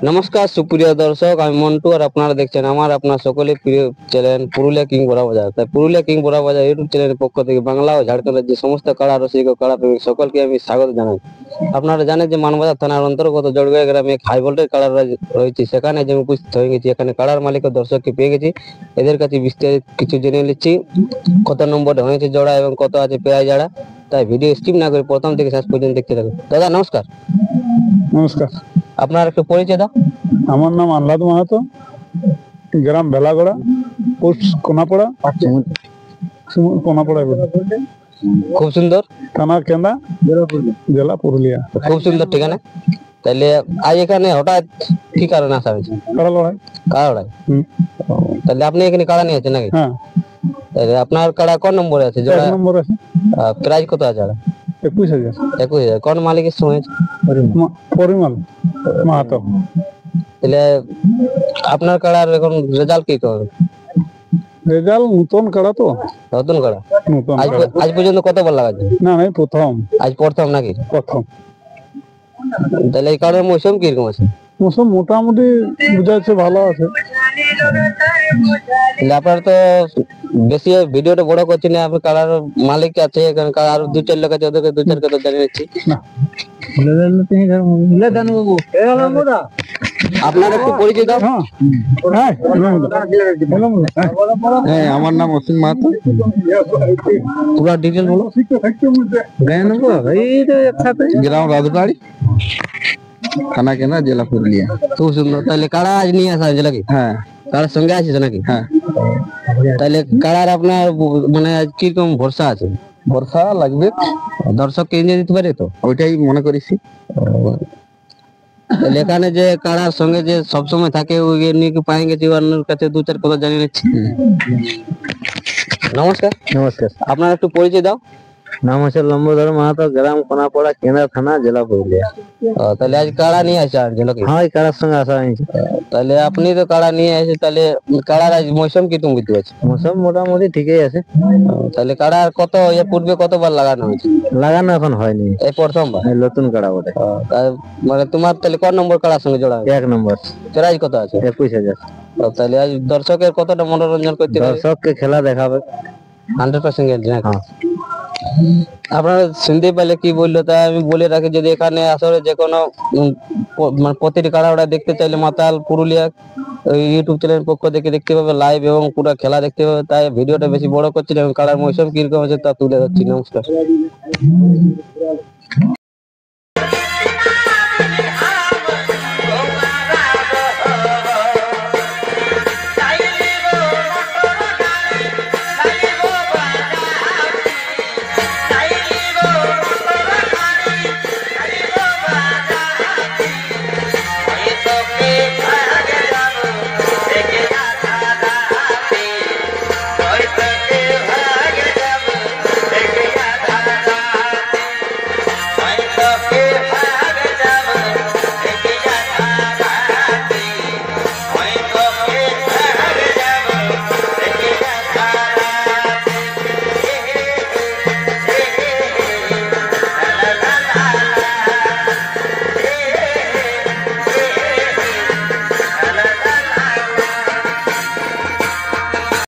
নমস্কার সুপ্রিয় দর্শক, আমি মন্টু আর আপনারা দেখছেন আমার আপনার সকলে প্রিয় চ্যানেল পুরুলিয়া কিং বড়া বাজার। তাই পুরুলিয়া কিং বড়া বাজার ইউটিউব চ্যানেলের পক্ষ থেকে বাংলা ও ঝাড়খণ্ডের যে সমস্ত কাড়া রসিক ও কাড়া প্রেমিক সকলকে আমি স্বাগত জানাই। আপনারা জানেন যে মানবাজার থানার অন্তর্গত জড়গাঁ গ্রামে এক হাই ভোল্টেজ কাড়া রয়েছে, সেখানে যে উপস্থিত হয়ে গেছি। এখানে কাড়ার মালিক ও দর্শককে পেয়ে গেছি, এদের কাছে বিস্তারিত কিছু জেনে নিচ্ছি, কত নম্বরে হয়েছে জোড়া এবং কত আছে পেয়াই জাড়া। তাই ভিডিও স্কিপ না করে প্রথম থেকে শেষ পর্যন্ত দেখতে থাকুন। দাদা নমস্কার। নমস্কার, আপনার একটু পরিচয় দাও। আমার নাম আহ্লাদ মাহাতো, গ্রাম বেলাগড়া, পোস্ট কোনাপাড়া, কোনাপাড়া খুব সুন্দর, থানা কেন্দা, জেলা পুরুলিয়া। খুব সুন্দর ঠিকানা। তাহলে আজ এখানে হঠাৎ কি কারণে আসা হয়েছে? কাড়া লড়াই। কাড়া লড়াই। তাহলে আপনি এখানে কাড়া নিয়েছেন নাকি? হ্যাঁ, তাহলে আপনার কাড়া কোন নম্বরে আছে? জোড়া 1 নম্বর আছে। প্রাইস কত আছে? 21,000। 21,000। কোন মালিকের সময় আছে? পরিমাল মাহাতো। তাহলে আপনার কাড়ার এখন রেজাল্ট কি করবে? রেজাল্ট নতুন কাড়া তো, নতুন কাড়া। নতুন আজ পর্যন্ত কতবার লাগাচ্ছে? না নাই প্রথম আজ প্রথম নাকি? প্রথম। তাহলে এই কাড়ার মৌসুম কিরকম আছে? মৌসুম মোটামুটি বুঝাচ্ছে ভালো আছে। তাহলে আপনার তো বেশি ভিডিওটা বড় করছি না, আপনি কাড়ার মালিক আছে এখানে, আর 2-4 লোক আছে, ওদেরকে 2-4 কথা জানিয়ে নিচ্ছি। আপনার একটু পরিচয় দাও। হ্যাঁ, আমার নাম অসীম মাহাতো। পুরো ডিটেল বলো। গ্রাম রাজবাড়ি, থানা কেনা, জেলা পুরুলিয়া। খুব সুন্দর। তাহলে কাড়া আজ নিয়ে আসা হয়েছে নাকি? হ্যাঁ, কাড়ার সঙ্গে আসিস নাকি? হ্যাঁ। তাহলে কাড়ার আপনার মানে আজ কিরকম ভরসা আছে? ভরসা লাগবে, দর্শককে এনে দিতে পারে তো? ওইটাই মনে করেছি। তাহলে এখানে যে কাড়ার সঙ্গে যে সবসময় থাকে, ওই নিয়ে কি পাই গেছি, ওর কাছে 2-4 কথা জানিয়ে নিচ্ছি। নমস্কার। নমস্কার, আপনার একটু পরিচয় দাও। নাম হচ্ছে লম্বোদর মাহাতো, গ্রাম কোনাপাড়া, কেন্দ্রা থানা, জেলা পুরুলিয়া। তাহলে আজ কাড়া নিয়ে আসা হয়েছে নাকি? হ্যাঁ, এই কাড়ার সঙ্গে আসা হয়েছে। তাহলে আপনি তো কাড়া নিয়ে আসে, তাহলে কাড়ার আজ মৌসুম কি তুমি বুঝতে পারছো? মৌসুম মোটামুটি ঠিকই আছে। তাহলে কাড়ার কত এর পূর্বে কতবার লাগানো হয়েছে? লাগানো এখন হয়নি, এই প্রথমবার। এই নতুন কাড়া বটে। মানে তোমার তাহলে কোন নম্বর কাড়ার সঙ্গে জোড়া? 1 নম্বর। প্রাইস কত আছে? 21,000। তাহলে আজ দর্শকের কতটা মনোরঞ্জন করতে পারবে? দর্শককে খেলা দেখাবে 100% গ্যারান্টি নাকি? হ্যাঁ। আপনারা শুনতে পেলে কি বললো, তাই আমি বলে রাখি, যদি এখানে আসলে যে কোনো মানে প্রতিটি কাড়া ওরা দেখতে চাইলে মাতাল পুরুলিয়া ইউটিউব চ্যানেলের পক্ষ থেকে দেখতে পাবে লাইভ এবং পুরো খেলা দেখতে পাবে। তাই ভিডিওটা বেশি বড় করছি না, এবং কাড়ার মৌসুম কিরকম আছে তা তুলে ধরছি। নমস্কার।